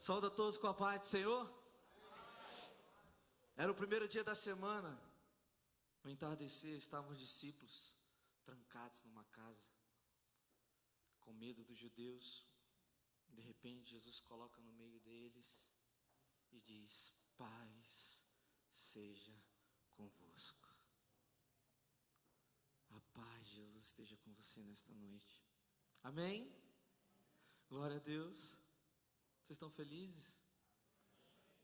Saúde a todos com a paz do Senhor. Era o primeiro dia da semana. No entardecer, estavam os discípulos trancados numa casa, com medo dos judeus. De repente, Jesus coloca no meio deles e diz: paz seja convosco. A paz de Jesus esteja com você nesta noite. Amém? Glória a Deus. Vocês estão felizes?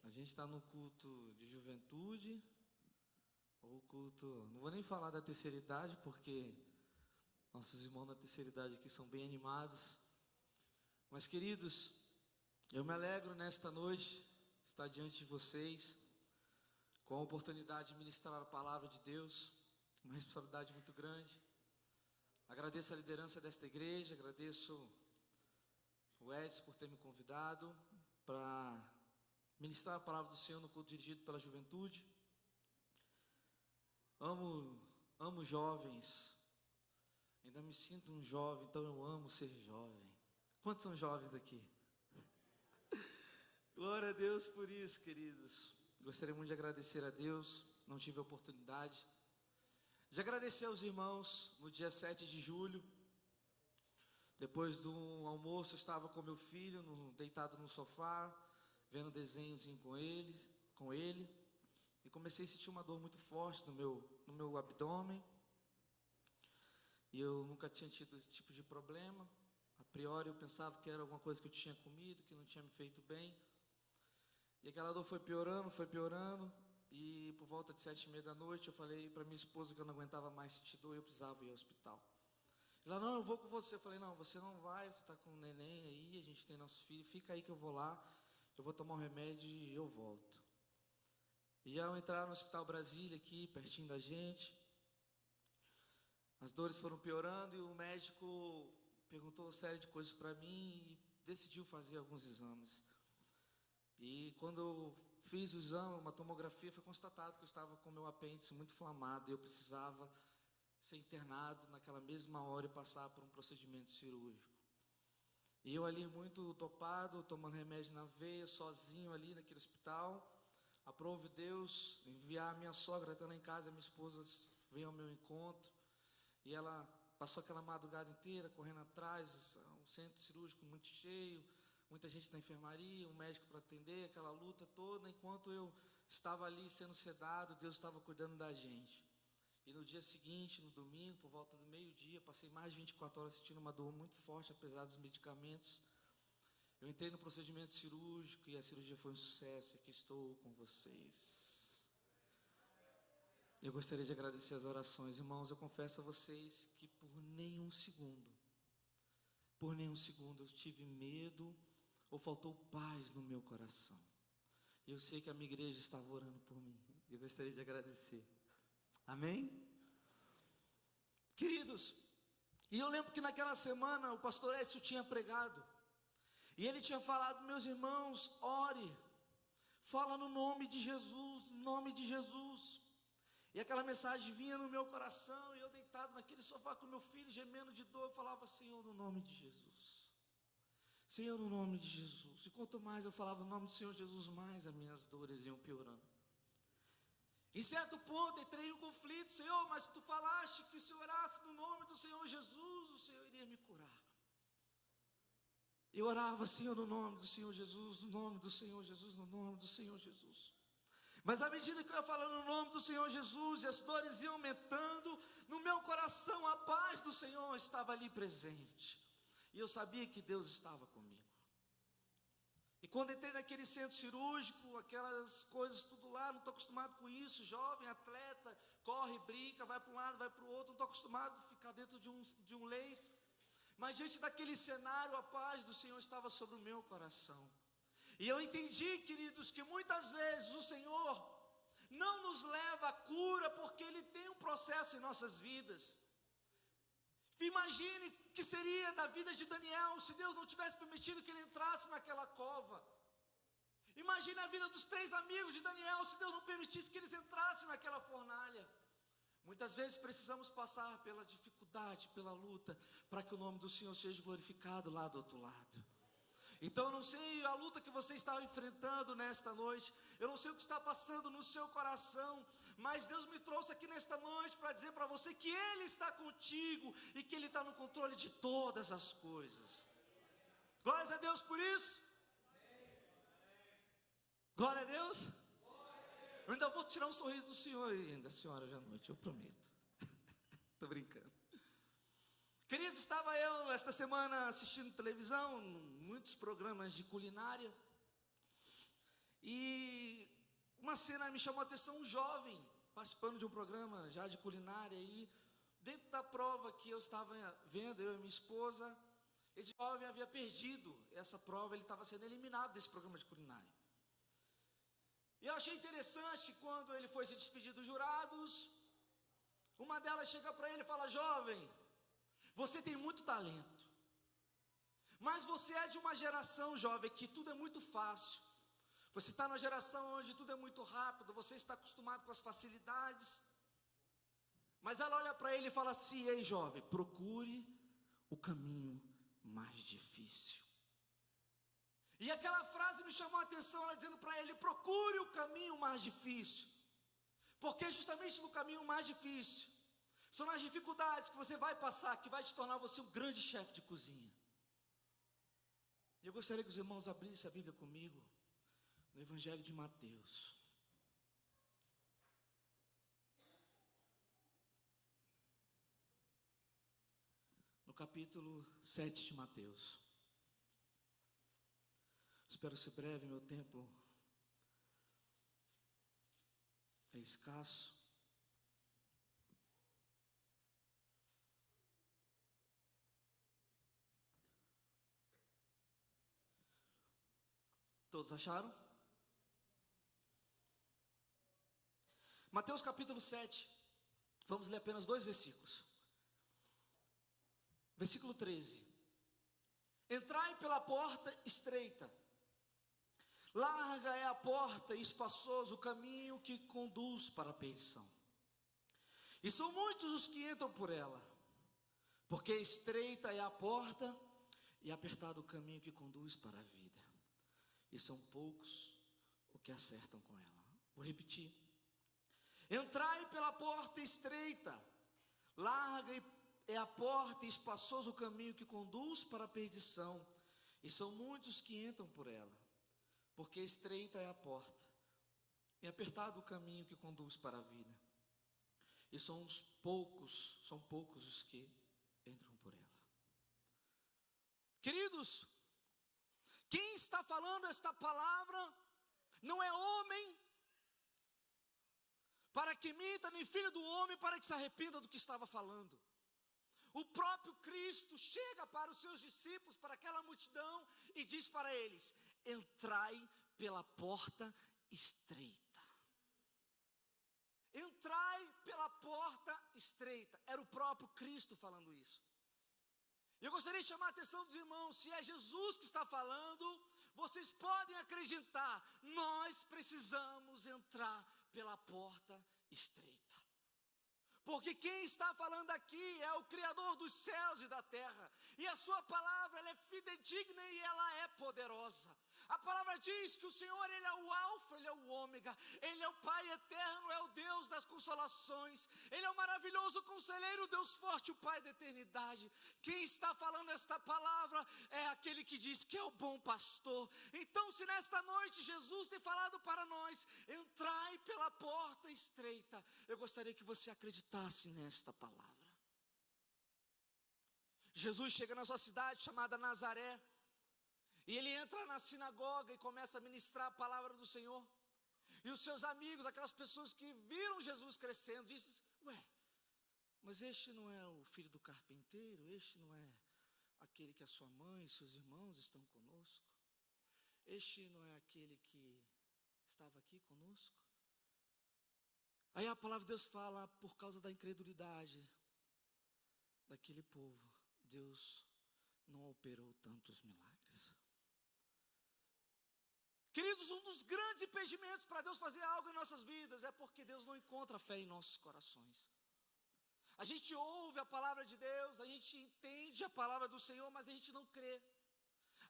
A gente está no culto de juventude, ou culto, não vou nem falar da terceira idade, porque nossos irmãos da terceira idade aqui são bem animados. Mas queridos, eu me alegro nesta noite estar diante de vocês, com a oportunidade de ministrar a palavra de Deus, uma responsabilidade muito grande. Agradeço a liderança desta igreja, agradeço o Edson por ter me convidado para ministrar a palavra do Senhor no culto dirigido pela juventude. Amo jovens, ainda me sinto um jovem, então eu amo ser jovem. Quantos são jovens aqui? Glória a Deus por isso, queridos. Gostaria muito de agradecer a Deus, não tive a oportunidade de agradecer aos irmãos no dia 7 de julho. Depois do almoço, eu estava com meu filho, deitado no sofá, vendo desenhozinho com ele, e comecei a sentir uma dor muito forte no meu abdômen. E eu nunca tinha tido esse tipo de problema. A priori eu pensava que era alguma coisa que eu tinha comido, que não tinha me feito bem. E aquela dor foi piorando, e por volta de 7h30 da noite eu falei para minha esposa que eu não aguentava mais sentir dor e eu precisava ir ao hospital. Ela: não, eu vou com você. Eu falei: não, você não vai, você está com o neném aí, a gente tem nosso filho, fica aí que eu vou lá, eu vou tomar um remédio e eu volto. E ao entrar no Hospital Brasília, aqui pertinho da gente, as dores foram piorando e o médico perguntou uma série de coisas para mim e decidiu fazer alguns exames. E quando eu fiz o exame, uma tomografia, foi constatado que eu estava com o meu apêndice muito inflamado e eu precisava ser internado naquela mesma hora e passar por um procedimento cirúrgico. E eu ali muito topado, tomando remédio na veia, sozinho ali naquele hospital. Aprove Deus enviar a minha sogra até lá em casa, a minha esposa veio ao meu encontro. E ela passou aquela madrugada inteira correndo atrás, um centro cirúrgico muito cheio, muita gente na enfermaria, um médico para atender, aquela luta toda. Enquanto eu estava ali sendo sedado, Deus estava cuidando da gente. E no dia seguinte, no domingo, por volta do meio-dia, passei mais de 24 horas sentindo uma dor muito forte, apesar dos medicamentos. Eu entrei no procedimento cirúrgico e a cirurgia foi um sucesso. Aqui estou com vocês. Eu gostaria de agradecer as orações. Irmãos, eu confesso a vocês que por nenhum segundo eu tive medo ou faltou paz no meu coração. E eu sei que a minha igreja estava orando por mim. Eu gostaria de agradecer. Amém? Queridos, e eu lembro que naquela semana o pastor Edson tinha pregado, e ele tinha falado: meus irmãos, ore, fala no nome de Jesus, no nome de Jesus. E aquela mensagem vinha no meu coração, e eu deitado naquele sofá com meu filho, gemendo de dor, eu falava: Senhor, no nome de Jesus, Senhor, no nome de Jesus. E quanto mais eu falava o nome do Senhor Jesus, mais as minhas dores iam piorando. Em certo ponto entrei em um conflito: Senhor, mas tu falaste que se eu orasse no nome do Senhor Jesus, o Senhor iria me curar. Eu orava: Senhor, no nome do Senhor Jesus, no nome do Senhor Jesus, no nome do Senhor Jesus. Mas à medida que eu ia falando no nome do Senhor Jesus, e as dores iam aumentando, no meu coração a paz do Senhor estava ali presente. E eu sabia que Deus estava comigo. E quando entrei naquele centro cirúrgico, aquelas coisas tudo lá, não estou acostumado com isso, jovem, atleta, corre, brinca, vai para um lado, vai para o outro, não estou acostumado a ficar dentro de um leito. Mas diante daquele cenário, a paz do Senhor estava sobre o meu coração. E eu entendi, queridos, que muitas vezes o Senhor não nos leva à cura, porque Ele tem um processo em nossas vidas. Imagine que seria da vida de Daniel se Deus não tivesse permitido que ele entrasse naquela cova. Imagine a vida dos 3 amigos de Daniel se Deus não permitisse que eles entrassem naquela fornalha. Muitas vezes precisamos passar pela dificuldade, pela luta, para que o nome do Senhor seja glorificado lá do outro lado. Então eu não sei a luta que você está enfrentando nesta noite, eu não sei o que está passando no seu coração, mas Deus me trouxe aqui nesta noite para dizer para você que Ele está contigo e que Ele está no controle de todas as coisas. Glórias a Deus por isso. Glória a Deus. Eu ainda vou tirar um sorriso do senhor e da senhora hoje à noite, eu prometo. Estou brincando. Queridos, estava eu esta semana assistindo televisão, muitos programas de culinária, e uma cena me chamou a atenção, um jovem participando de um programa já de culinária, e dentro da prova que eu estava vendo, eu e minha esposa, esse jovem havia perdido essa prova, ele estava sendo eliminado desse programa de culinária. E eu achei interessante que quando ele foi se despedir dos jurados, uma delas chega para ele e fala: jovem, você tem muito talento, mas você é de uma geração, jovem, que tudo é muito fácil. Você está numa geração onde tudo é muito rápido, você está acostumado com as facilidades. Mas ela olha para ele e fala assim: ei, jovem, procure o caminho mais difícil. E aquela frase me chamou a atenção, ela dizendo para ele: procure o caminho mais difícil, porque justamente no caminho mais difícil são as dificuldades que você vai passar, que vai te tornar você um grande chefe de cozinha. E eu gostaria que os irmãos abrissem a Bíblia comigo, no Evangelho de Mateus. No capítulo 7 de Mateus. Espero ser breve, meu tempo é escasso. Todos acharam? Mateus capítulo 7, vamos ler apenas 2 versículos. Versículo 13: entrai pela porta estreita, larga é a porta e espaçoso o caminho que conduz para a perdição, e são muitos os que entram por ela, porque estreita é a porta e apertado o caminho que conduz para a vida, e são poucos os que acertam com ela. Vou repetir: entrai pela porta estreita, larga é a porta e espaçoso o caminho que conduz para a perdição, e são muitos que entram por ela, porque estreita é a porta e apertado o caminho que conduz para a vida, e são poucos os que entram por ela. Queridos, quem está falando esta palavra não é homem para que minta, nem filho do homem para que se arrependa do que estava falando. O próprio Cristo chega para os seus discípulos, para aquela multidão, e diz para eles: entrai pela porta estreita. Entrai pela porta estreita. Era o próprio Cristo falando isso. Eu gostaria de chamar a atenção dos irmãos: se é Jesus que está falando, vocês podem acreditar, nós precisamos entrar pela porta estreita. Porque quem está falando aqui é o Criador dos céus e da terra, e a sua palavra, ela é fidedigna e ela é poderosa. A palavra diz que o Senhor, Ele é o alfa, Ele é o ômega, Ele é o Pai eterno, é o Deus das consolações, Ele é o maravilhoso conselheiro, o Deus forte, o Pai da eternidade. Quem está falando esta palavra é aquele que diz que é o bom pastor. Então, se nesta noite Jesus tem falado para nós: entrai pela porta estreita, eu gostaria que você acreditasse nesta palavra. Jesus chega na sua cidade chamada Nazaré, e ele entra na sinagoga e começa a ministrar a palavra do Senhor. E os seus amigos, aquelas pessoas que viram Jesus crescendo, dizem: ué, mas este não é o filho do carpinteiro? Este não é aquele que a sua mãe e seus irmãos estão conosco? Este não é aquele que estava aqui conosco? Aí a palavra de Deus fala: por causa da incredulidade daquele povo, Deus não operou tantos milagres. Queridos, um dos grandes impedimentos para Deus fazer algo em nossas vidas é porque Deus não encontra fé em nossos corações. A gente ouve a palavra de Deus, a gente entende a palavra do Senhor, mas a gente não crê.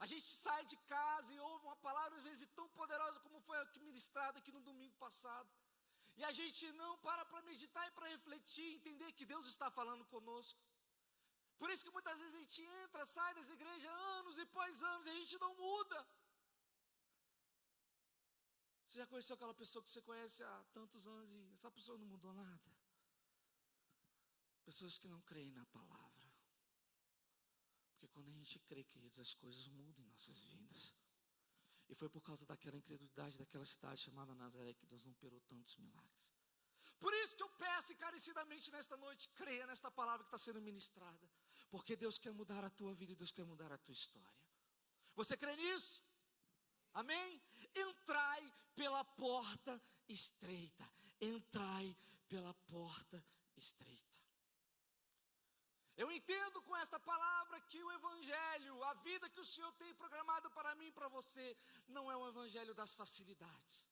A gente sai de casa e ouve uma palavra, às vezes, tão poderosa como foi aqui ministrada aqui no domingo passado. E a gente não para meditar e para refletir, entender que Deus está falando conosco. Por isso que muitas vezes a gente entra, sai das igrejas anos e pós anos e a gente não muda. Você já conheceu aquela pessoa que você conhece há tantos anos e essa pessoa não mudou nada? Pessoas que não creem na palavra. Porque quando a gente crê, queridos, as coisas mudam em nossas vidas. E foi por causa daquela incredulidade daquela cidade chamada Nazaré que Deus não operou tantos milagres. Por isso que eu peço encarecidamente nesta noite, creia nesta palavra que está sendo ministrada. Porque Deus quer mudar a tua vida e Deus quer mudar a tua história. Você crê nisso? Amém? Entrai pela porta estreita. Entrai pela porta estreita. Eu entendo com esta palavra que o evangelho, a vida que o Senhor tem programado para mim e para você, não é um evangelho das facilidades.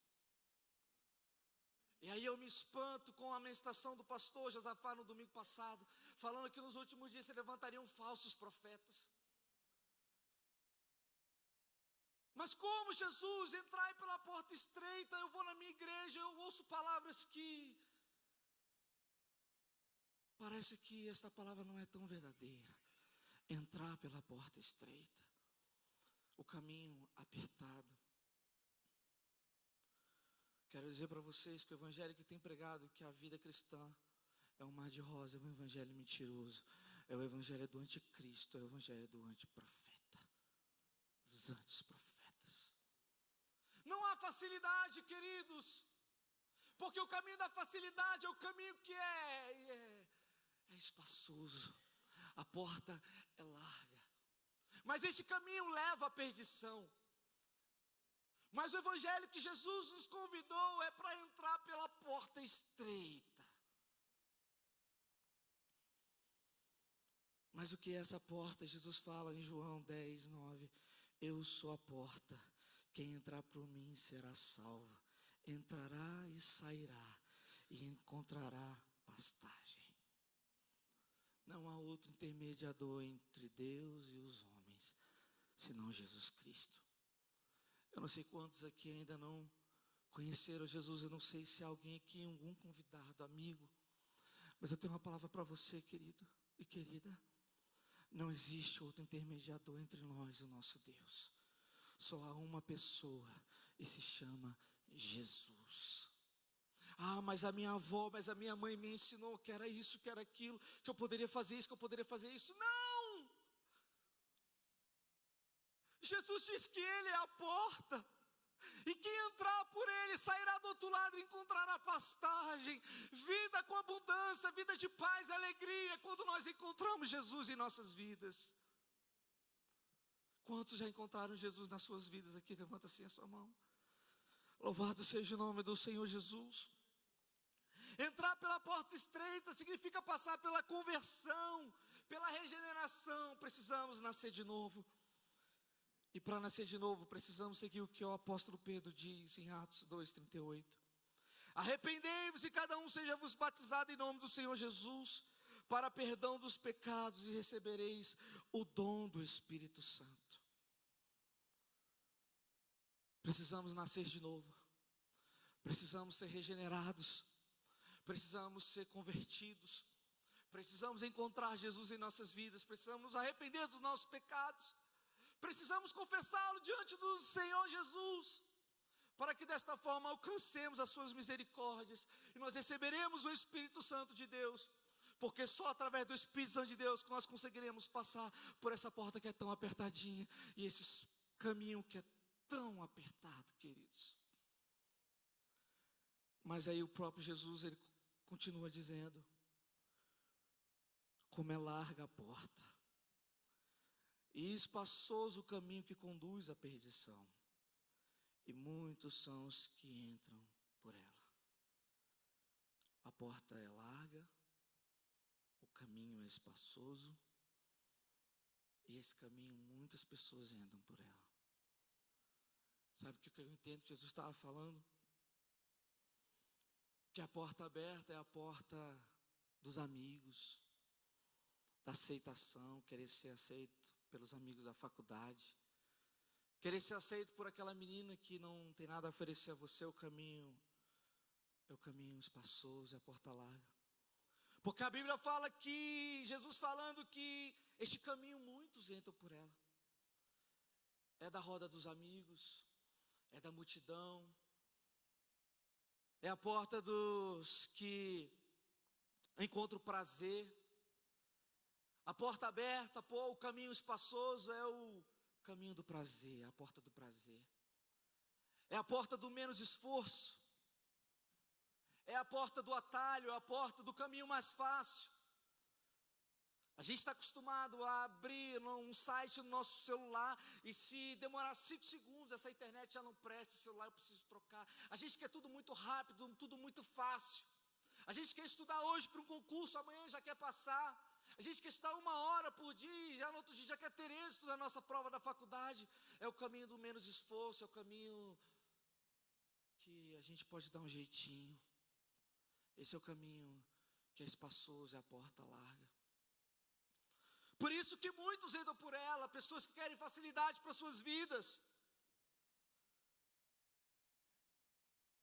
E aí eu me espanto com a ministração do pastor Josafá no domingo passado, falando que nos últimos dias se levantariam falsos profetas. Mas como Jesus, entrai pela porta estreita, eu vou na minha igreja, eu ouço palavras que parece que essa palavra não é tão verdadeira. Entrar pela porta estreita, o caminho apertado. Quero dizer para vocês que o evangelho que tem pregado que a vida cristã é um mar de rosa, é um evangelho mentiroso, é o evangelho do anticristo, é o evangelho do antiprofeta, dos antiprofetas. Não há facilidade, queridos, porque o caminho da facilidade é o caminho que é espaçoso, a porta é larga, mas este caminho leva à perdição. Mas o evangelho que Jesus nos convidou é para entrar pela porta estreita. Mas o que é essa porta? Jesus fala em João 10, 9, eu sou a porta, quem entrar por mim será salvo, entrará e sairá, e encontrará pastagem. Não há outro intermediador entre Deus e os homens, senão Jesus Cristo. Eu não sei quantos aqui ainda não conheceram Jesus, eu não sei se há alguém aqui, algum convidado, amigo, mas eu tenho uma palavra para você, querido e querida. Não existe outro intermediador entre nós e o nosso Deus. Só há uma pessoa e se chama Jesus. Ah, mas a minha avó, mas a minha mãe me ensinou que era isso, que era aquilo, que eu poderia fazer isso, que eu poderia fazer isso. Não! Jesus diz que Ele é a porta. E quem entrar por Ele sairá do outro lado e encontrará pastagem, vida com abundância, vida de paz e alegria, quando nós encontramos Jesus em nossas vidas. Quantos já encontraram Jesus nas suas vidas aqui? Levanta assim a sua mão. Louvado seja o nome do Senhor Jesus. Entrar pela porta estreita significa passar pela conversão, pela regeneração. Precisamos nascer de novo. E para nascer de novo, precisamos seguir o que o apóstolo Pedro diz em Atos 2,38. Arrependei-vos e cada um seja-vos batizado em nome do Senhor Jesus, para perdão dos pecados, e recebereis o dom do Espírito Santo. Precisamos nascer de novo. Precisamos ser regenerados. Precisamos ser convertidos. Precisamos encontrar Jesus em nossas vidas. Precisamos nos arrepender dos nossos pecados. Precisamos confessá-lo diante do Senhor Jesus, para que desta forma alcancemos as suas misericórdias, e nós receberemos o Espírito Santo de Deus, porque só através do Espírito Santo de Deus que nós conseguiremos passar por essa porta que é tão apertadinha, e esse caminho que é tão apertado, queridos. Mas aí o próprio Jesus, ele continua dizendo, como é larga a porta, e espaçoso o caminho que conduz à perdição, e muitos são os que entram por ela. A porta é larga, o caminho é espaçoso, e esse caminho muitas pessoas entram por ela. Sabe o que eu entendo que Jesus estava falando? Que a porta aberta é a porta dos amigos, da aceitação, querer ser aceito pelos amigos da faculdade, Querer ser aceito por aquela menina que não tem nada a oferecer a você, é o caminho espaçoso, é a porta larga. Porque a Bíblia fala que, Jesus falando que este caminho muitos entram por ela. É da roda dos amigos, é da multidão, é a porta dos que encontram prazer. A porta aberta, o caminho espaçoso é o caminho do prazer, a porta do prazer. É a porta do menos esforço. É a porta do atalho, é a porta do caminho mais fácil. A gente está acostumado a abrir um site no nosso celular e se demorar 5 segundos, essa internet já não presta, esse celular eu preciso trocar. A gente quer tudo muito rápido, tudo muito fácil. A gente quer estudar hoje para um concurso, amanhã já quer passar. A gente quer estudar 1 hora por dia, e já no outro dia já quer ter êxito na nossa prova da faculdade. É o caminho do menos esforço, é o caminho que a gente pode dar um jeitinho. Esse é o caminho que é espaçoso, é a porta larga. Por isso que muitos entram por ela, pessoas que querem facilidade para suas vidas.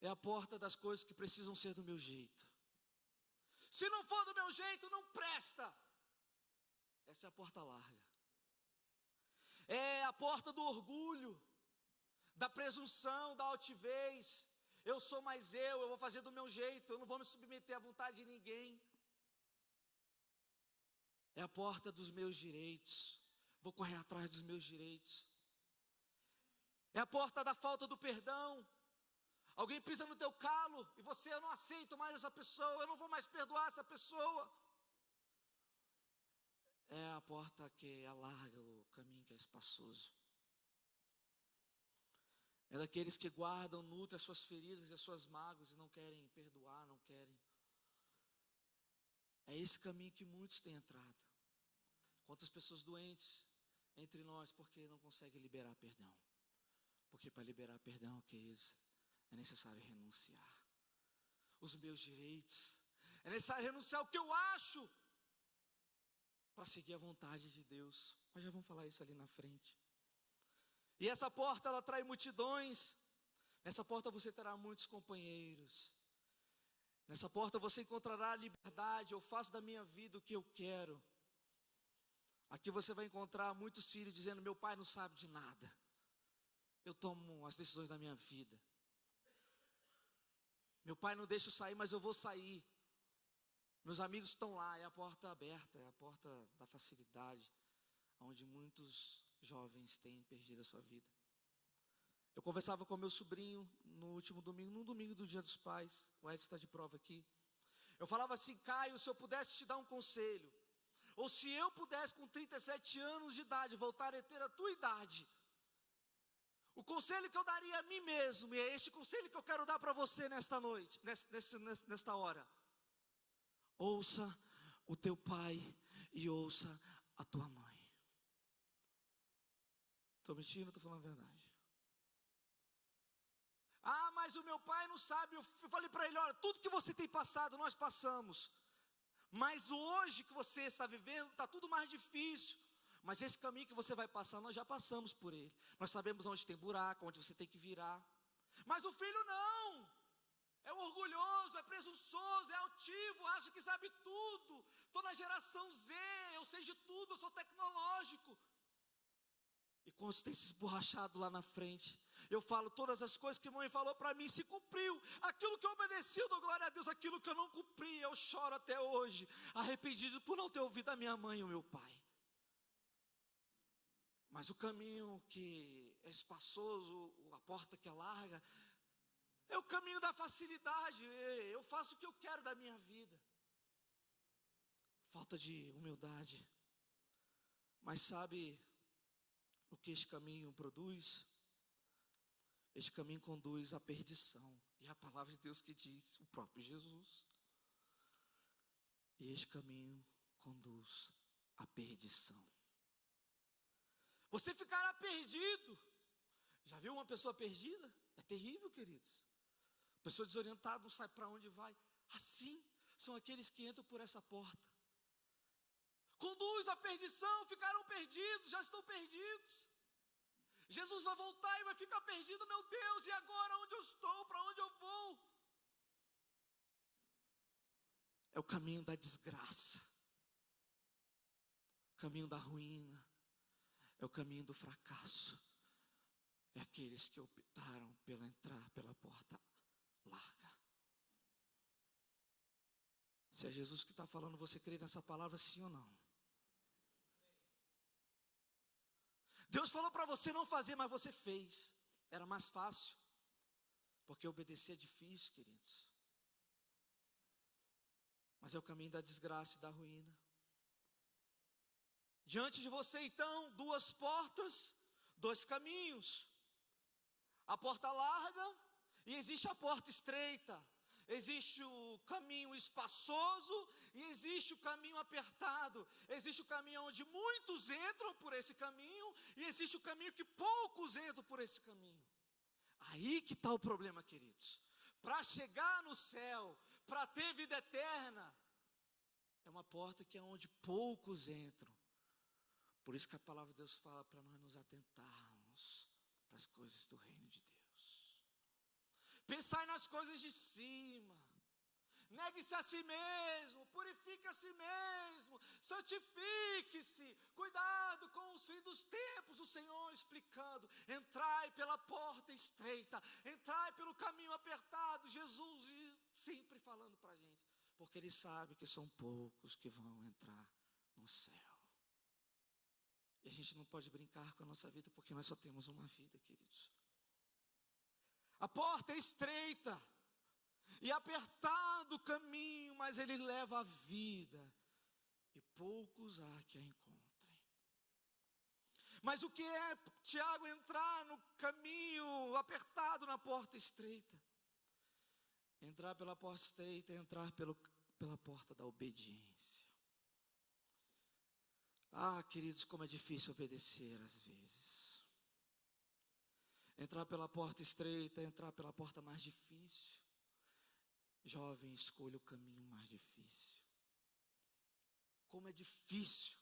É a porta das coisas que precisam ser do meu jeito. Se não for do meu jeito, não presta. Essa é a porta larga. É a porta do orgulho, da presunção, da altivez. Eu sou mais eu vou fazer do meu jeito, eu não vou me submeter à vontade de ninguém. É a porta dos meus direitos, vou correr atrás dos meus direitos. É a porta da falta do perdão. Alguém pisa no teu calo e eu não aceito mais essa pessoa, eu não vou mais perdoar essa pessoa. É a porta que alarga o caminho que é espaçoso. É daqueles que guardam, nutrem as suas feridas e as suas mágoas e não querem perdoar, não querem. É esse caminho que muitos têm entrado. Quantas pessoas doentes entre nós porque não conseguem liberar perdão. Porque para liberar perdão, queridos, é necessário renunciar os meus direitos. É necessário renunciar o que eu acho para seguir a vontade de Deus. Nós já vamos falar isso ali na frente. E essa porta, ela atrai multidões. Nessa porta você terá muitos companheiros. Nessa porta você encontrará a liberdade. Eu faço da minha vida o que eu quero. Aqui você vai encontrar muitos filhos dizendo: meu pai não sabe de nada. Eu tomo as decisões da minha vida. Meu pai não deixa eu sair, mas eu vou sair. Meus amigos estão lá, é a porta aberta, é a porta da facilidade, onde muitos jovens têm perdido a sua vida. Eu conversava com meu sobrinho no último domingo, num domingo do Dia dos Pais, o Edson está de prova aqui. Eu falava assim: Caio, se eu pudesse te dar um conselho, ou se eu pudesse com 37 anos de idade voltar a ter a tua idade, o conselho que eu daria a mim mesmo, e é este conselho que eu quero dar para você nesta noite, nesta hora: ouça o teu pai e ouça a tua mãe. Estou mentindo, estou falando a verdade. Ah, mas o meu pai não sabe. Eu falei para ele: olha, tudo que você tem passado, nós passamos. Mas hoje que você está vivendo, está tudo mais difícil. Mas esse caminho que você vai passar, nós já passamos por ele. Nós sabemos onde tem buraco, onde você tem que virar. Mas o filho não. É orgulhoso, é presunçoso, é altivo, acha que sabe tudo. Estou na geração Z, eu sei de tudo, eu sou tecnológico. E quando você tem se esborrachado lá na frente, eu falo: todas as coisas que a mãe falou para mim se cumpriu. Aquilo que eu obedeci, eu dou glória a Deus. Aquilo que eu não cumpri, eu choro até hoje, arrependido por não ter ouvido a minha mãe e o meu pai. Mas o caminho que é espaçoso, a porta que é larga, é o caminho da facilidade. Eu faço o que eu quero da minha vida. Falta de humildade. Mas sabe o que este caminho produz? Este caminho conduz à perdição. E é a palavra de Deus que diz, o próprio Jesus. E este caminho conduz à perdição. Você ficará perdido. Já viu uma pessoa perdida? É terrível, queridos. Pessoa desorientada, não sabe para onde vai. Assim são aqueles que entram por essa porta. Conduz à perdição, ficarão perdidos, já estão perdidos. Jesus vai voltar e vai ficar perdido, meu Deus, e agora onde eu estou, para onde eu vou? É o caminho da desgraça, o caminho da ruína, é o caminho do fracasso. É aqueles que optaram pela entrar pela porta larga. Se é Jesus que está falando, você crê nessa palavra, sim ou não? Deus falou para você não fazer, mas você fez. Era mais fácil, porque obedecer é difícil, queridos. Mas é o caminho da desgraça e da ruína. Diante de você, então, duas portas, dois caminhos. A porta larga e existe a porta estreita. Existe o caminho espaçoso e existe o caminho apertado. Existe o caminho onde muitos entram por esse caminho e existe o caminho que poucos entram por esse caminho. Aí que está o problema, queridos. Para chegar no céu, para ter vida eterna, é uma porta que é onde poucos entram. Por isso que a palavra de Deus fala para nós nos atentarmos para as coisas do reino de Deus. Pensai nas coisas de cima. Negue-se a si mesmo, purifique a si mesmo, santifique-se. Cuidado com os fins dos tempos, o Senhor explicando. Entrai pela porta estreita, entrai pelo caminho apertado. Jesus sempre falando para a gente, porque Ele sabe que são poucos que vão entrar no céu. E a gente não pode brincar com a nossa vida, porque nós só temos uma vida, queridos. A porta é estreita e apertado o caminho, mas ele leva a vida, e poucos há que a encontrem. Mas o que é, Tiago, entrar no caminho apertado, na porta estreita? Entrar pela porta estreita é entrar pela porta da obediência. Ah, queridos, como é difícil obedecer às vezes. Entrar pela porta estreita é entrar pela porta mais difícil. Jovem, escolha o caminho mais difícil. Como é difícil.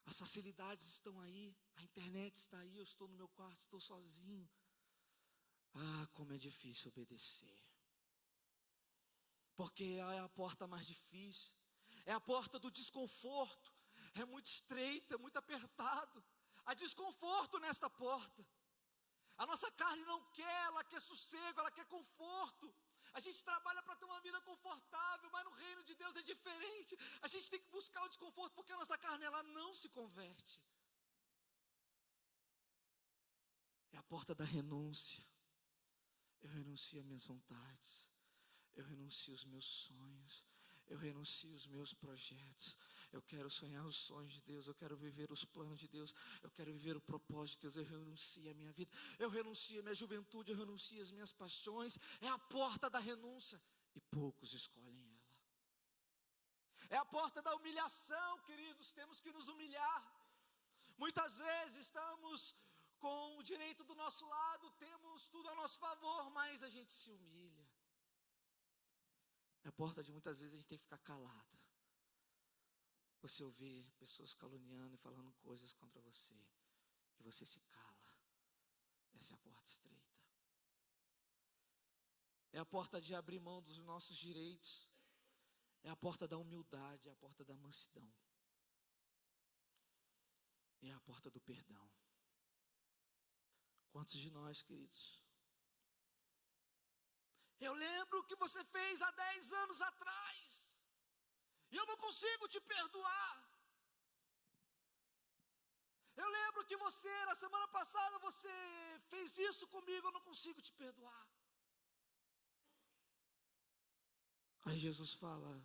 As facilidades estão aí, a internet está aí, eu estou no meu quarto, estou sozinho. Ah, como é difícil obedecer. Porque é a porta mais difícil. É a porta do desconforto. É muito estreito, é muito apertado. Há desconforto nesta porta. A nossa carne não quer, ela quer sossego, ela quer conforto. A gente trabalha para ter uma vida confortável, mas no reino de Deus é diferente. A gente tem que buscar o desconforto, porque a nossa carne ela não se converte. É a porta da renúncia. Eu renuncio às minhas vontades. Eu renuncio aos meus sonhos. Eu renuncio os meus projetos. Eu quero sonhar os sonhos de Deus. Eu quero viver os planos de Deus. Eu quero viver o propósito de Deus. Eu renuncio a minha vida. Eu renuncio a minha juventude. Eu renuncio as minhas paixões. É a porta da renúncia. E poucos escolhem ela. É a porta da humilhação, queridos. Temos que nos humilhar. Muitas vezes estamos com o direito do nosso lado. Temos tudo a nosso favor. Mas a gente se humilha. É a porta de muitas vezes a gente tem que ficar calado. Você ouvir pessoas caluniando e falando coisas contra você. E você se cala. Essa é a porta estreita. É a porta de abrir mão dos nossos direitos. É a porta da humildade. É a porta da mansidão. É a porta do perdão. Quantos de nós, queridos? Eu lembro o que você fez há 10 anos atrás. E eu não consigo te perdoar. Eu lembro que você, na semana passada, você fez isso comigo, eu não consigo te perdoar. Aí Jesus fala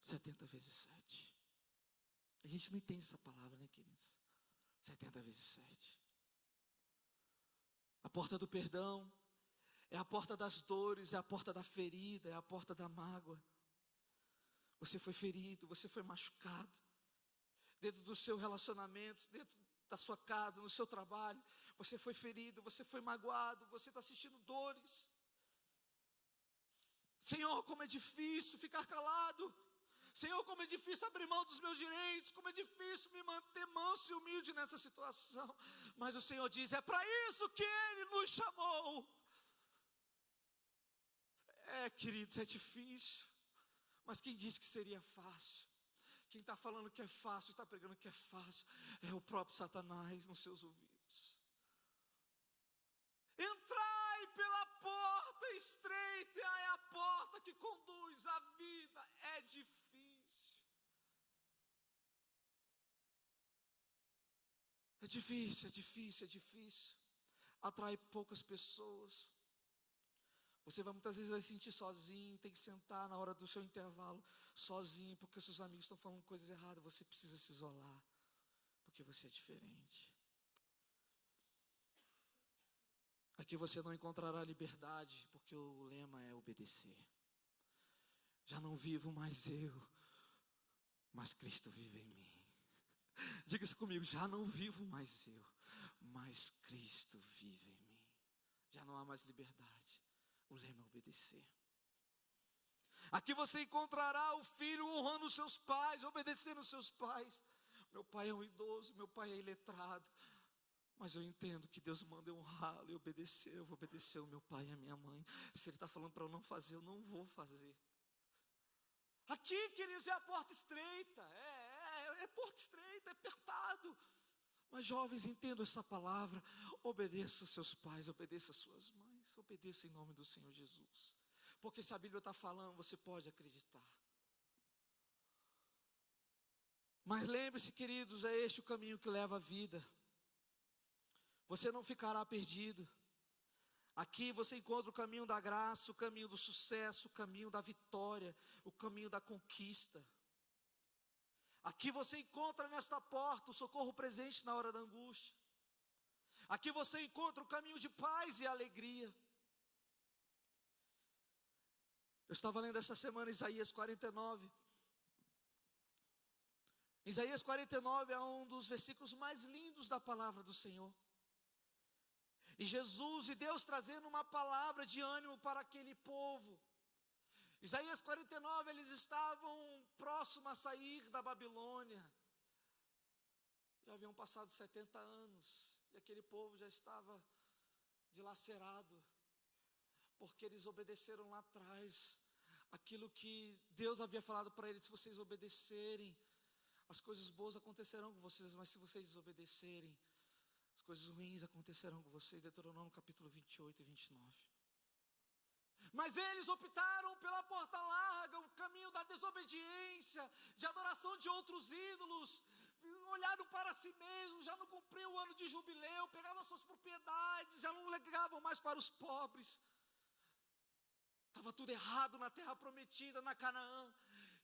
70 vezes 7. A gente não entende essa palavra, né, queridos? 70 vezes 7. A porta do perdão é a porta das dores, é a porta da ferida, é a porta da mágoa. Você foi ferido, você foi machucado. Dentro do seu relacionamento, dentro da sua casa, no seu trabalho. Você foi ferido, você foi magoado, você está sentindo dores. Senhor, como é difícil ficar calado. Senhor, como é difícil abrir mão dos meus direitos, como é difícil me manter manso e humilde nessa situação. Mas o Senhor diz, é para isso que Ele nos chamou. Queridos, é difícil, mas quem disse que seria fácil? Quem está falando que é fácil, está pregando que é fácil, é o próprio Satanás nos seus ouvidos. Entrai pela porta estreita, é a porta que conduz à vida, é difícil. É difícil, é difícil, é difícil. Atrai poucas pessoas. Você muitas vezes vai se sentir sozinho, tem que sentar na hora do seu intervalo sozinho, porque seus amigos estão falando coisas erradas. Você precisa se isolar, porque você é diferente. Aqui você não encontrará liberdade, porque o lema é obedecer. Já não vivo mais eu, mas Cristo vive em mim. Diga isso comigo, já não vivo mais eu, mas Cristo vive em mim. Já não há mais liberdade. O lema é obedecer. Aqui você encontrará o filho honrando os seus pais, obedecendo os seus pais. Meu pai é um idoso, meu pai é iletrado, mas eu entendo que Deus manda eu honrá-lo e obedecer. Eu vou obedecer o meu pai e a minha mãe. Se Ele está falando para eu não fazer, eu não vou fazer. Aqui, queridos, é a porta estreita, é porta estreita, é apertado. Mas jovens, entendam essa palavra, obedeça aos seus pais, obedeça às suas mães, obedeça em nome do Senhor Jesus. Porque se a Bíblia está falando, você pode acreditar. Mas lembre-se, queridos, é este o caminho que leva à vida. Você não ficará perdido. Aqui você encontra o caminho da graça, o caminho do sucesso, o caminho da vitória, o caminho da conquista. Aqui você encontra nesta porta o socorro presente na hora da angústia. Aqui você encontra o caminho de paz e alegria. Eu estava lendo essa semana Isaías 49. Isaías 49 é um dos versículos mais lindos da palavra do Senhor. E Jesus e Deus trazendo uma palavra de ânimo para aquele povo. Isaías 49, eles estavam próximos a sair da Babilônia. Já haviam passado 70 anos. E aquele povo já estava dilacerado. Porque eles obedeceram lá atrás aquilo que Deus havia falado para eles: se vocês obedecerem, as coisas boas acontecerão com vocês, mas se vocês desobedecerem, as coisas ruins acontecerão com vocês. Deuteronômio capítulo 28 e 29. Mas eles optaram pela porta larga, o caminho da desobediência, de adoração de outros ídolos. Olharam para si mesmos, já não cumpriam o ano de jubileu, pegavam suas propriedades, já não legavam mais para os pobres. Estava tudo errado na terra prometida, na Canaã.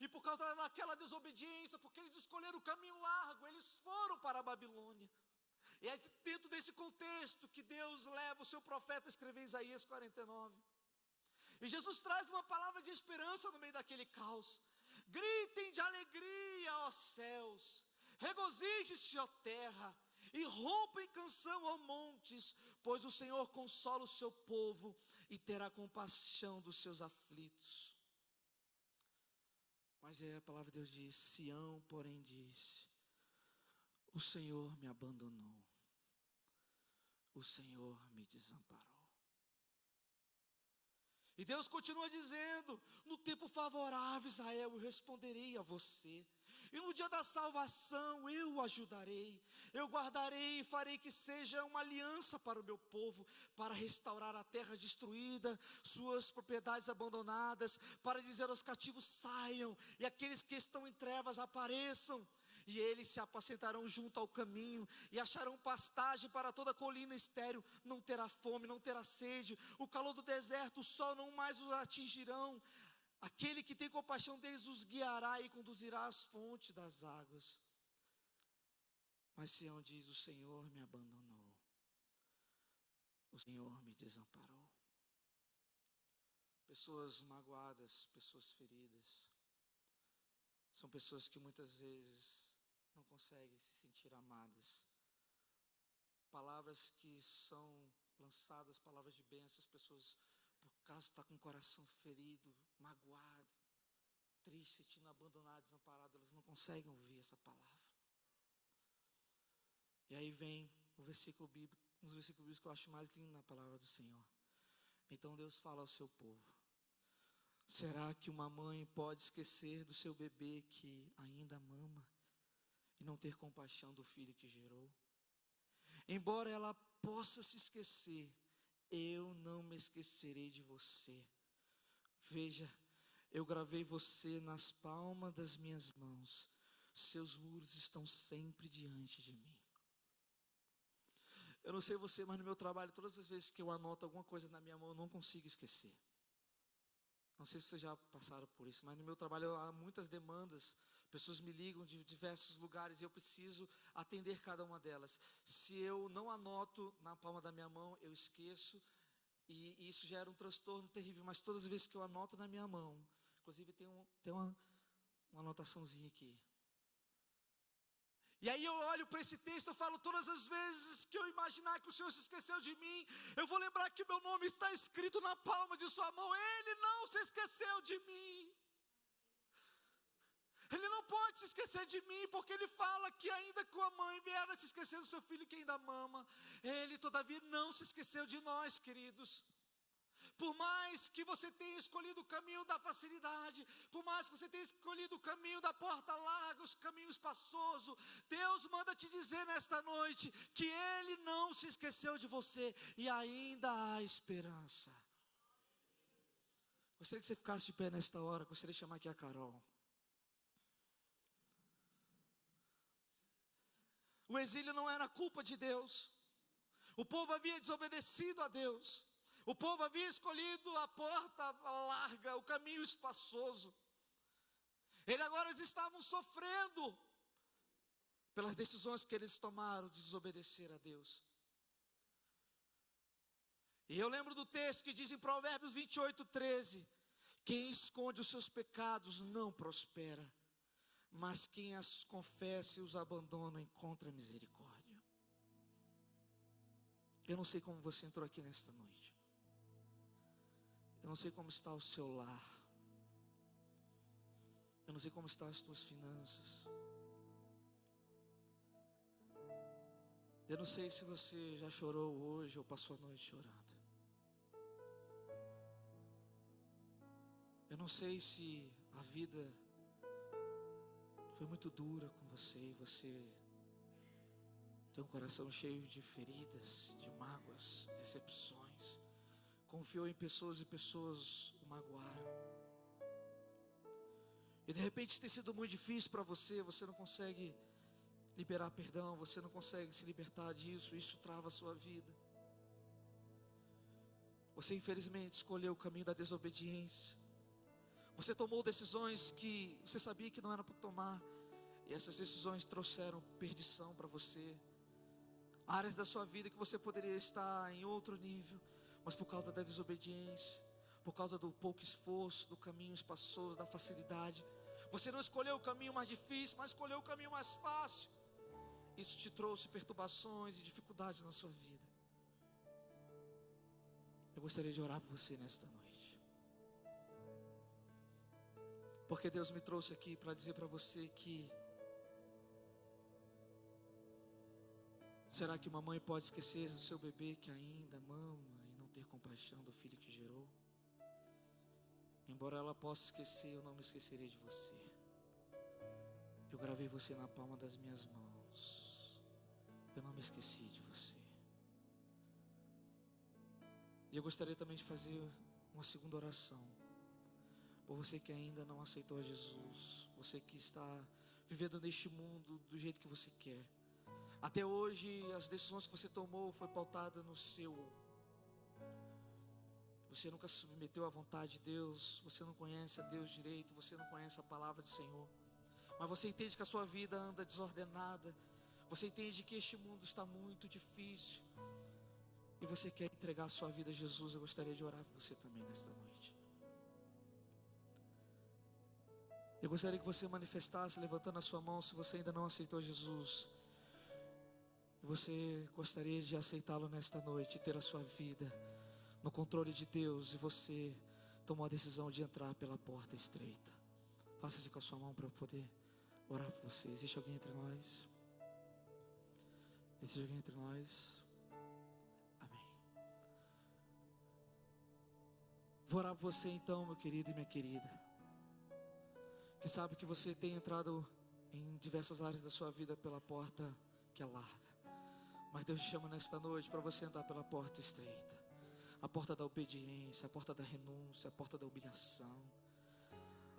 E por causa daquela desobediência, porque eles escolheram o caminho largo, eles foram para a Babilônia. E é dentro desse contexto que Deus leva o seu profeta a escrever Isaías 49. E Jesus traz uma palavra de esperança no meio daquele caos. Gritem de alegria, ó céus, regozijem-se, ó terra, e rompam em canção, ó montes, pois o Senhor consola o seu povo e terá compaixão dos seus aflitos. Mas a palavra de Deus diz: Sião, porém, disse: o Senhor me abandonou, o Senhor me desamparou. E Deus continua dizendo: no tempo favorável, Israel, eu responderei a você, e no dia da salvação eu o ajudarei, eu guardarei e farei que seja uma aliança para o meu povo, para restaurar a terra destruída, suas propriedades abandonadas, para dizer aos cativos: saiam, e aqueles que estão em trevas apareçam. E eles se apacentarão junto ao caminho, e acharão pastagem para toda a colina estéril. Não terá fome, não terá sede, o calor do deserto, o sol não mais os atingirão. Aquele que tem compaixão deles os guiará e conduzirá às fontes das águas. Mas Sião diz: o Senhor me abandonou, o Senhor me desamparou. Pessoas magoadas, pessoas feridas, são pessoas que muitas vezes não conseguem se sentir amadas. Palavras que são lançadas, palavras de bênção, as pessoas, por causa, estão com o coração ferido, magoado. tristes, se sentindo abandonadas, desamparadas, elas não conseguem ouvir essa palavra. E aí vem o versículo bíblico, um dos versículos bíblicos que eu acho mais lindo na palavra do Senhor. Então Deus fala ao seu povo: será que uma mãe pode esquecer do seu bebê que ainda mama e não ter compaixão do filho que gerou? Embora ela possa se esquecer, eu não me esquecerei de você. Veja, eu gravei você nas palmas das minhas mãos. Seus muros estão sempre diante de mim. Eu não sei você, mas no meu trabalho, todas as vezes que eu anoto alguma coisa na minha mão, eu não consigo esquecer. Não sei se vocês já passaram por isso, mas no meu trabalho há muitas demandas. Pessoas me ligam de diversos lugares e eu preciso atender cada uma delas. Se eu não anoto na palma da minha mão, eu esqueço. E isso gera um transtorno terrível. Mas todas as vezes que eu anoto na minha mão, inclusive tem uma anotaçãozinha aqui. E aí eu olho para esse texto, eu falo: todas as vezes que eu imaginar que o Senhor se esqueceu de mim, eu vou lembrar que meu nome está escrito na palma de sua mão. Ele não se esqueceu de mim. Ele não pode se esquecer de mim, porque Ele fala que ainda que a mãe vier a se esquecer do seu filho que ainda mama, Ele todavia não se esqueceu de nós, queridos. Por mais que você tenha escolhido o caminho da facilidade, por mais que você tenha escolhido o caminho da porta larga, os caminhos espaçosos, Deus manda te dizer nesta noite que Ele não se esqueceu de você e ainda há esperança. Gostaria que você ficasse de pé nesta hora. Gostaria de chamar aqui a Carol. O exílio não era culpa de Deus. O povo havia desobedecido a Deus. O povo havia escolhido a porta larga, o caminho espaçoso. Eles estavam sofrendo pelas decisões que eles tomaram de desobedecer a Deus. E eu lembro do texto que diz em Provérbios 28:13: quem esconde os seus pecados não prospera, mas quem as confessa e os abandona encontra misericórdia. Eu não sei como você entrou aqui nesta noite. Eu não sei como está o seu lar. Eu não sei como estão as tuas finanças. Eu não sei se você já chorou hoje ou passou a noite chorando. Eu não sei se a vida foi muito dura com você e você tem um coração cheio de feridas, de mágoas, decepções. Confiou em pessoas e pessoas o magoaram. E de repente tem sido muito difícil para você. Você não consegue liberar perdão. Você não consegue se libertar disso. Isso trava a sua vida. Você infelizmente escolheu o caminho da desobediência. Você tomou decisões que você sabia que não era para tomar. E essas decisões trouxeram perdição para você. Áreas da sua vida que você poderia estar em outro nível, mas por causa da desobediência, por causa do pouco esforço, do caminho espaçoso, da facilidade, você não escolheu o caminho mais difícil, mas escolheu o caminho mais fácil. Isso te trouxe perturbações e dificuldades na sua vida. Eu gostaria de orar por você nesta noite, porque Deus me trouxe aqui para dizer para você que será que uma mãe pode esquecer do seu bebê que ainda mama e não ter compaixão do filho que gerou? Embora ela possa esquecer, eu não me esquecerei de você. Eu gravei você na palma das minhas mãos. Eu não me esqueci de você. E eu gostaria também de fazer uma segunda oração por você que ainda não aceitou a Jesus. Você que está vivendo neste mundo do jeito que você quer. Até hoje as decisões que você tomou foi pautada no seu. Você nunca se submeteu à vontade de Deus. Você não conhece a Deus direito. Você não conhece a palavra do Senhor. Mas você entende que a sua vida anda desordenada. Você entende que este mundo está muito difícil. E você quer entregar a sua vida a Jesus. Eu gostaria de orar por você também nesta noite. Eu gostaria que você manifestasse levantando a sua mão se você ainda não aceitou Jesus. E você gostaria de aceitá-lo nesta noite, ter a sua vida no controle de Deus, e você tomou a decisão de entrar pela porta estreita. Faça assim com a sua mão para eu poder orar por você. Existe alguém entre nós? Existe alguém entre nós? Amém. Vou orar por você então, meu querido e minha querida, que sabe que você tem entrado em diversas áreas da sua vida pela porta que é larga, mas Deus te chama nesta noite para você entrar pela porta estreita, a porta da obediência, a porta da renúncia, a porta da humilhação,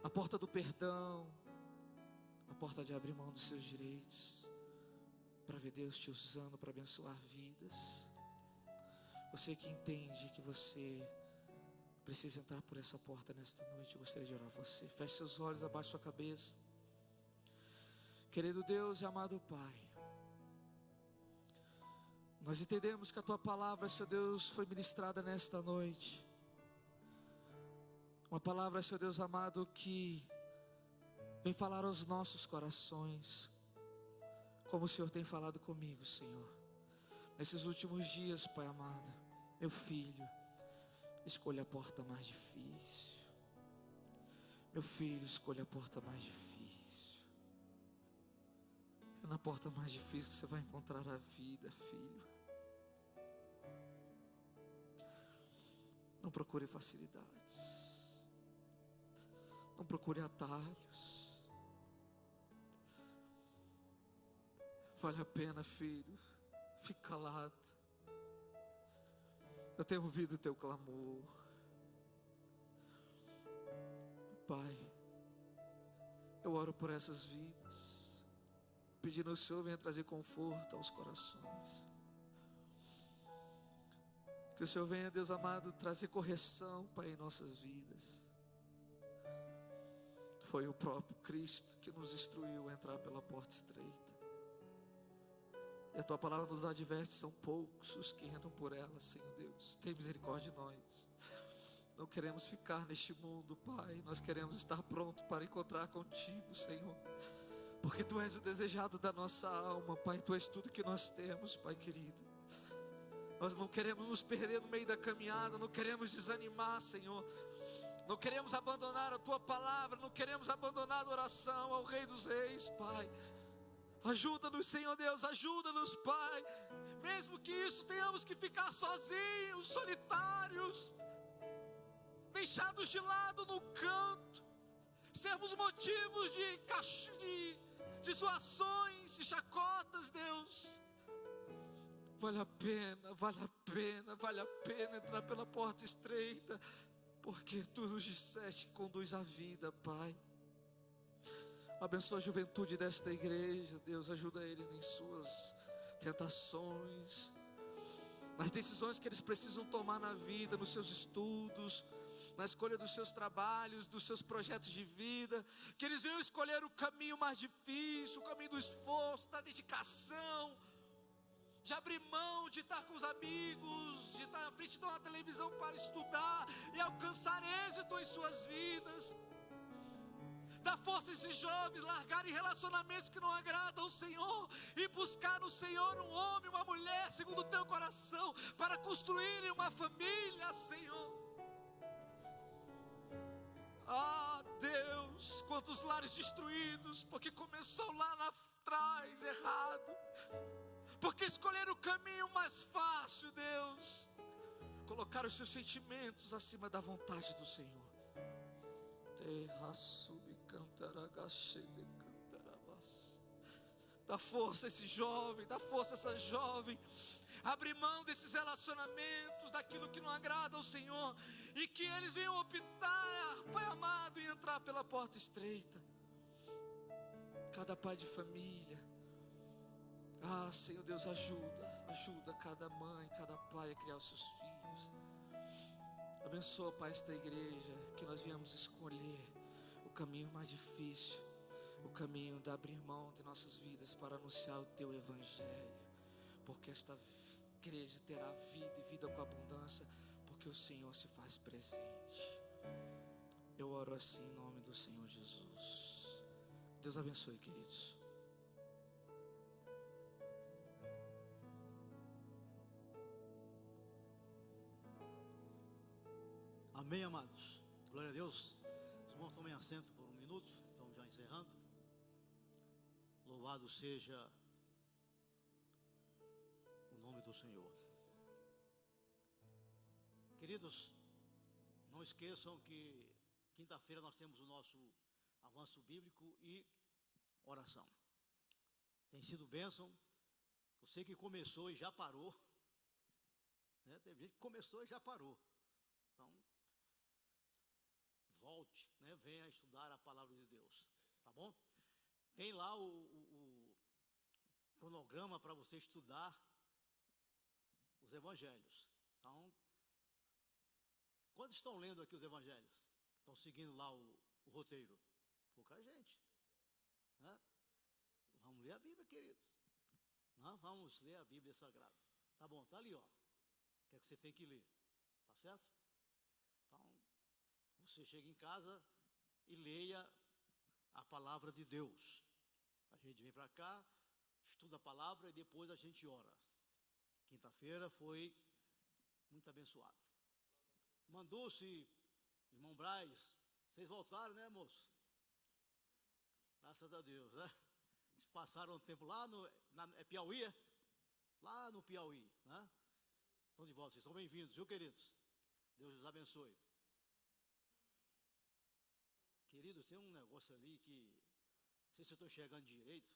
a porta do perdão, a porta de abrir mão dos seus direitos, para ver Deus te usando para abençoar vidas. Você que entende que você precisa entrar por essa porta nesta noite, eu gostaria de orar por você. Feche seus olhos, abaixe sua cabeça. Querido Deus e amado Pai, nós entendemos que a Tua palavra, Senhor Deus, foi ministrada nesta noite. Uma palavra, Senhor Deus amado, que vem falar aos nossos corações, como o Senhor tem falado comigo, Senhor. Nesses últimos dias, Pai amado, meu filho, escolha a porta mais difícil. Meu filho, escolha a porta mais difícil. É na porta mais difícil que você vai encontrar a vida, filho. Não procure facilidades. Não procure atalhos. Vale a pena, filho. Fique calado. Eu tenho ouvido o teu clamor. Pai, eu oro por essas vidas, pedindo ao Senhor venha trazer conforto aos corações. Que o Senhor venha, Deus amado, trazer correção, Pai, em nossas vidas. Foi o próprio Cristo que nos instruiu a entrar pela porta estreita. E a Tua palavra nos adverte, são poucos os que entram por ela, Senhor Deus. Tem misericórdia de nós. Não queremos ficar neste mundo, Pai. Nós queremos estar pronto para encontrar contigo, Senhor. Porque Tu és o desejado da nossa alma, Pai. Tu és tudo que nós temos, Pai querido. Nós não queremos nos perder no meio da caminhada. Não queremos desanimar, Senhor. Não queremos abandonar a Tua palavra. Não queremos abandonar a oração ao Rei dos Reis, Pai. Ajuda-nos, Senhor Deus, ajuda-nos, Pai. Mesmo que isso tenhamos que ficar sozinhos, solitários, deixados de lado no canto, sermos motivos de zoações, de chacotas, Deus. Vale a pena, vale a pena, vale a pena entrar pela porta estreita, porque Tu nos disseste que conduz a vida, Pai. Abençoa a juventude desta igreja, Deus, ajuda eles em suas tentações, nas decisões que eles precisam tomar na vida, nos seus estudos, na escolha dos seus trabalhos, dos seus projetos de vida, que eles venham escolher o caminho mais difícil, o caminho do esforço, da dedicação, de abrir mão de estar com os amigos, de estar à frente de uma televisão para estudar e alcançar êxito em suas vidas. Dá força a esses jovens largarem relacionamentos que não agradam ao Senhor e buscar no Senhor um homem, uma mulher segundo o Teu coração, para construírem uma família, Senhor. Ah, Deus, quantos lares destruídos, porque começou lá atrás errado, porque escolheram o caminho mais fácil, Deus, colocaram os seus sentimentos acima da vontade do Senhor. Dá força a esse jovem, dá força a essa jovem, abre mão desses relacionamentos, daquilo que não agrada ao Senhor, e que eles venham optar, Pai amado, em entrar pela porta estreita. Cada pai de família, Senhor Deus, ajuda cada mãe, cada pai a criar os seus filhos. Abençoa, Pai, esta igreja, que nós viemos escolher o caminho mais difícil, o caminho de abrir mão de nossas vidas para anunciar o Teu Evangelho, porque esta igreja terá vida e vida com abundância, porque o Senhor se faz presente. Eu oro assim em nome do Senhor Jesus. Deus abençoe, queridos. Amém, amados. Glória a Deus. Os irmãos tomem assento por um minuto. encerrando. Louvado seja o nome do Senhor. Queridos, não esqueçam que quinta-feira nós temos o nosso avanço bíblico e oração. Tem sido bênção. Eu sei que começou e já parou, né? Teve gente que começou e já parou. Então, volte, né? Venha estudar a palavra de Deus, tá bom? Tem lá o cronograma para você estudar os evangelhos. Então, quantos estão lendo aqui os evangelhos? Estão seguindo lá o roteiro? Pouca gente, né? Vamos ler a Bíblia, queridos. Nós vamos ler a Bíblia Sagrada. Tá bom, tá ali, ó. O que é que você tem que ler? Tá certo? Então, você chega em casa e leia a palavra de Deus. A gente vem para cá, estuda a palavra e depois a gente ora. Quinta-feira foi muito abençoado. Mandou-se, irmão Braz, vocês voltaram, né, moço? Graças a Deus, né? Eles passaram um tempo lá é Piauí, é? Lá no Piauí, né? Estão de volta, vocês são bem-vindos, viu, queridos? Deus os abençoe. Queridos, tem um negócio ali que, não sei se eu estou enxergando direito,